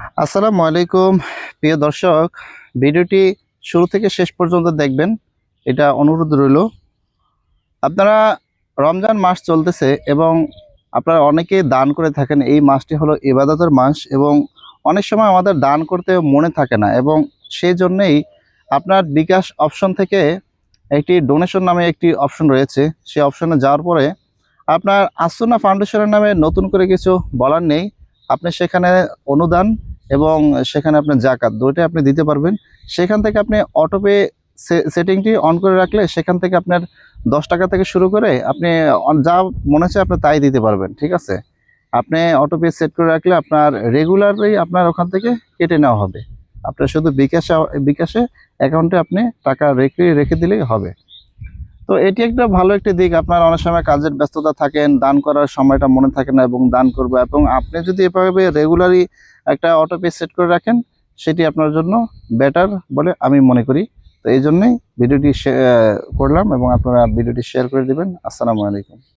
আসসালামু আলাইকুম প্রিয় দর্শক, ভিডিওটি শুরু থেকে শেষ পর্যন্ত দেখবেন, এটা অনুরোধ রইল। আপনারা রমজান মাস চলতেছে এবং আপনারা অনেকে দান করে থাকেন। এই মাসটি হলো ইবাদতের মাস এবং অনেক সময় আমাদের দান করতে মনে থাকে না, এবং সেই জন্যেই আপনার বিকাশ অপশন থেকে একটি ডোনেশন নামে একটি অপশন রয়েছে। সেই অপশনে যাওয়ার পরে আপনার আসুনা ফাউন্ডেশনের নামে নতুন করে কিছু বলার নেই। আপনি সেখানে অনুদান এবং সেখানে আপনার জাকাত দুইটাই আপনি দিতে পারবেন। সেখান থেকে আপনি অটোপে সেটিংটি অন করে রাখলে সেখান থেকে আপনার 10 টাকা থেকে শুরু করে আপনি যা মনে হচ্ছে আপনি তাই দিতে পারবেন। ঠিক আছে, আপনি অটোপে সেট করে রাখলে আপনার রেগুলারই আপনার ওখান থেকে কেটে নেওয়া হবে। আপনার শুধু বিকাশে বিকাশে অ্যাকাউন্টে আপনি টাকা রেখে রেখে দিলেই হবে। তো এটি একটা ভালো একটি দিক। আপনার অনেক সময় কাজের ব্যস্ততা থাকেন, দান করার সময়টা মনে থাকে না এবং দান করবো, এবং আপনি যদি এভাবে রেগুলারই একটা অটো পে সেট করে রাখেন সেটি আপনার জন্য বেটার বলে আমি মনে করি। তো এই জন্যই ভিডিওটি করলাম এবং আপনারা ভিডিওটি শেয়ার করে দিবেন। আসসালামু আলাইকুম।